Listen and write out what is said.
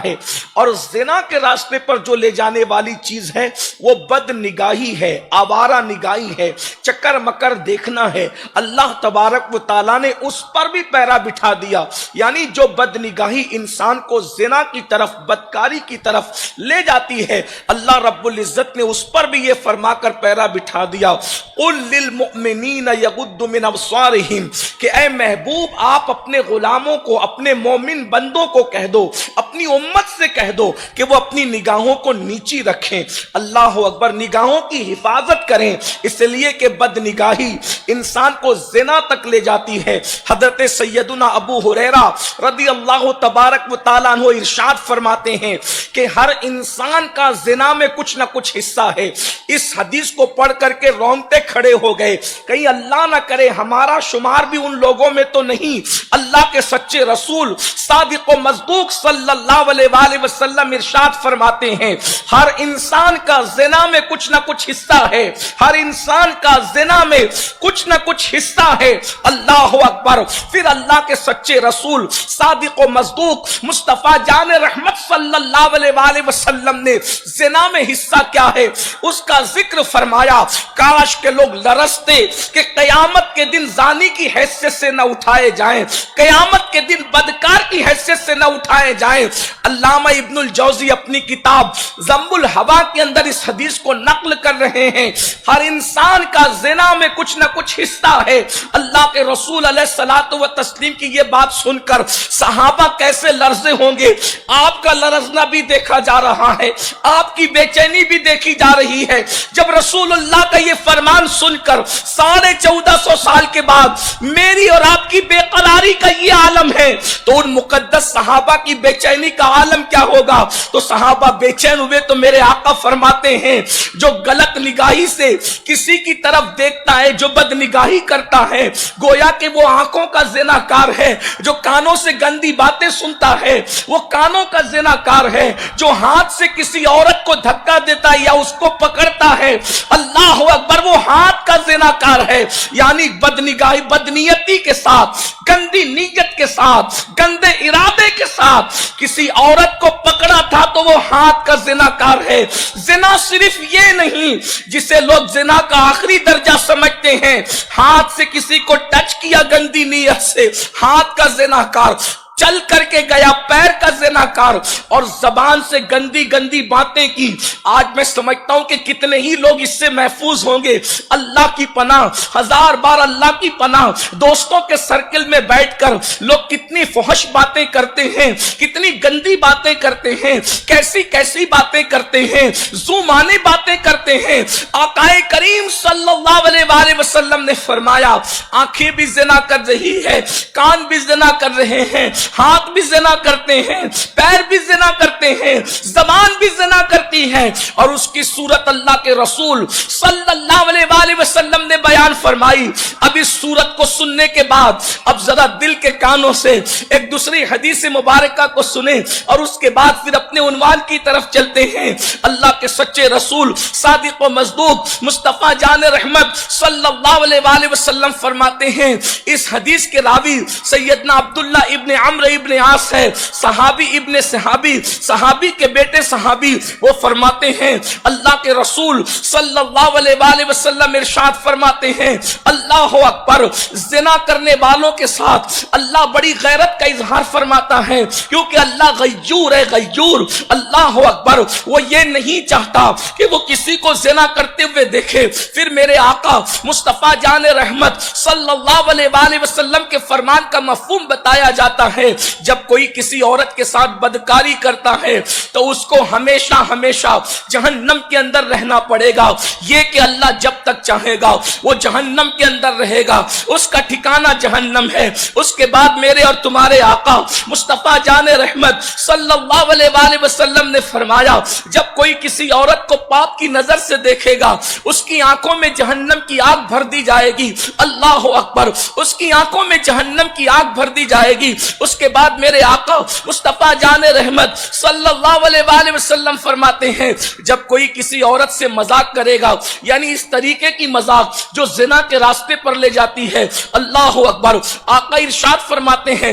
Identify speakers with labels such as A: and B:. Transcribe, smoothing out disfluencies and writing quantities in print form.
A: ہے، اور زنا کے راستے پر جو لے جانے والی چیز ہے وہ بد نگاہی ہے، آوارہ نگاہی ہے، چکر مکر دیکھنا ہے۔ اللہ تبارک و تعالیٰ نے اس پر بھی پیرا بٹھا دیا، یعنی جو بد نگاہی انسان کو زنا کی طرف، بدکاری کی طرف لے جاتی ہے، اللہ رب العزت نے اس پر بھی یہ فرما کر پیرا بٹھا دیا، قُل لِّلْمُؤْمِنِينَ يَغُضُّ مِنْ أَبْصَارِهِمْ، کہ اے محبوب آپ اپنے غلاموں کو، اپنے مومن بندوں کو کہہ دو، اپنی امت سے کہہ دو کہ وہ اپنی نگاہوں کو نیچی رکھیں۔ اللہ اکبر، نگاہوں کی حفاظت کریں، اس لیے کہ بد نگاہی انسان کو زنا تک لے جاتی ہے۔ حضرت سیدنا ابو ہریرہ رضی اللہ تبارک و تعالیٰ عنہ ارشاد فرماتے ہیں کہ ہر انسان کا زنا میں کچھ نہ کچھ حصہ ہے۔ اس حدیث کو پڑھ کر کے رونگٹے کھڑے ہو گئے، کہیں اللہ نہ کرے ہمارا شمار بھی ان لوگوں میں تو نہیں۔ اللہ کے سچے رسول صادق و مصدوق صلی اللہ علیہ وآلہ وسلم ارشاد فرماتے ہیں ہر انسان کا زنا میں کچھ نہ کچھ حصہ ہے، ہر انسان کا زنا میں کچھ نہ کچھ حصہ ہے۔ اللہ اکبر۔ پھر اللہ کے سچے رسول صادق و مصدوق مصطفیٰ جان رحمت صلی اللہ علیہ وآلہ وسلم نے زنا میں حصہ کیا ہے اس کا ذکر فرمایا۔ کاش کے لوگ لرزتے کہ قیامت کے دن زانی کی حیثیت سے نہ اٹھائے جائیں، قیامت کے دن بدکار کی حیثیت سے نہ اٹھائے جائیں۔ علامہ ابن الجوزی اپنی کتاب ذم الہوا کے اندر اس حدیث کو نقل کر رہے ہیں، ہر انسان کا زنا میں کچھ نہ کچھ حصہ ہے۔ اللہ کے رسول علیہ الصلوۃ والتسلیم کی یہ بات سن کر صحابہ کیسے لرزے ہوں گے۔ آپ کا لرزنا بھی دیکھا جا رہا ہے، آپ کی بے چینی بھی دیکھی جا رہی ہے۔ جب رسول اللہ کا یہ فرمان سن کر 1450 سال کے بعد میری اور آپ کی بے قراری کا یہ عالم ہے تو ان مقدس صحابہ کی بے چینی کا عالم کیا ہوگا؟ تو صحابہ بے چین ہوئے تو میرے آقا فرماتے ہیں جو غلط نگاہی سے کسی کی طرف دیکھتا ہے، جو بد نگاہی کرتا ہے، گویا کہ وہ آنکھوں کا زناکار ہے۔ جو کانوں سے گندی باتیں سنتا ہے وہ کانوں کا زناکار ہے۔ جو ہاتھ سے کسی عورت کو دھکا دیتا ہے یا اس کو پکڑتا ہے، اللہ اکبر، وہ ہاتھ کا زناکار ہے۔ یعنی بد نگاہی، بدنیتی کے ساتھ، گندی نیت کے ساتھ، گندے ارادے کے ساتھ کسی عورت کو پکڑا تھا تو وہ ہاتھ کا زناکار ہے۔ زنا صرف یہ نہیں جسے لوگ زنا کا آخری درجہ سمجھتے ہیں، ہاتھ سے کسی کو ٹچ کیا گندی نیت سے، ہاتھ کا زناکار، چل کر کے گیا پیر کا زناکار، اور زبان سے گندی گندی باتیں کی۔ آج میں سمجھتا ہوں کہ کتنے ہی لوگ اس سے محفوظ ہوں گے۔ اللہ کی پناہ، ہزار بار اللہ کی پناہ۔ دوستوں کے سرکل میں بیٹھ کر لوگ کتنی فحش باتیں کرتے ہیں، کتنی گندی باتیں کرتے ہیں، کیسی کیسی باتیں کرتے ہیں، زمانے باتیں کرتے ہیں۔ آقا کریم صلی اللہ علیہ وآلہ وسلم نے فرمایا آنکھیں بھی زنا کر رہی ہے، کان بھی زنا کر رہے ہیں، ہاتھ بھی زنا کرتے ہیں، پیر بھی زنا کرتے ہیں، زبان بھی زنا کرتی ہے، اور اس کی صورت اللہ کے رسول صلی اللہ علیہ وآلہ وسلم نے بیان فرمائی۔ اب اس صورت کو سننے کے بعد اب ذرا دل کے کانوں سے ایک دوسری حدیث مبارکہ کو سنیں اور اس کے بعد پھر اپنے عنوان کی طرف چلتے ہیں۔ اللہ کے سچے رسول صادق و مصدوق مصطفیٰ جان رحمت صلی اللہ علیہ وآلہ وسلم فرماتے ہیں، اس حدیث کے راوی سیدنا عبداللہ ابن عمرو ابن عاص ہے، صحابی ابن صحابی، صحابی کے بیٹے صحابی۔ وہ فرماتے ہیں اللہ کے رسول صلی اللہ علیہ وآلہ وسلم ارشاد فرماتے ہیں اللہ اکبر، زنا کرنے والوں کے ساتھ اللہ بڑی غیرت کا اظہار فرماتا ہے، کیونکہ اللہ غیور ہے، غیور۔ اللہ اکبر، وہ یہ نہیں چاہتا کہ وہ کسی کو زنا کرتے ہوئے دیکھے۔ پھر میرے آقا مصطفیٰ جان رحمت صلی اللہ علیہ وآلہ وسلم کے فرمان کا مفہوم بتایا جاتا ہے، جب کوئی کسی عورت کے ساتھ بدکاری کرتا ہے تو اس کو ہمیشہ ہمیشہ جہنم کے اندر رہنا پڑے گا۔ یہ کہ اللہ جب تک چاہے گا وہ جہنم کے اندر رہے گا، اس کا ٹھکانہ جہنم ہے۔ اس کے بعد میرے اور تمہارے آقا مصطفیٰ جان رحمت صلی اللہ علیہ وآلہ وسلم نے فرمایا جب کوئی کسی عورت کو پاپ کی نظر سے دیکھے گا اس کی آنکھوں میں جہنم کی آگ بھر دی جائے گی۔ اللہ اکبر، اس کی آنکھوں میں جہنم کی آگ بھر دی جائے گی۔ اس کے بعد میرے آقا مصطفیٰ جان رحمت صلی اللہ علیہ وآلہ وسلم فرماتے ہیں جب کوئی کسی عورت سے مذاق کرے گا، یعنی اس طریقے کی مذاق جو زنا کے راستے پر لے جاتی ہے، اللہ اکبر، آقا ارشاد فرماتے ہیں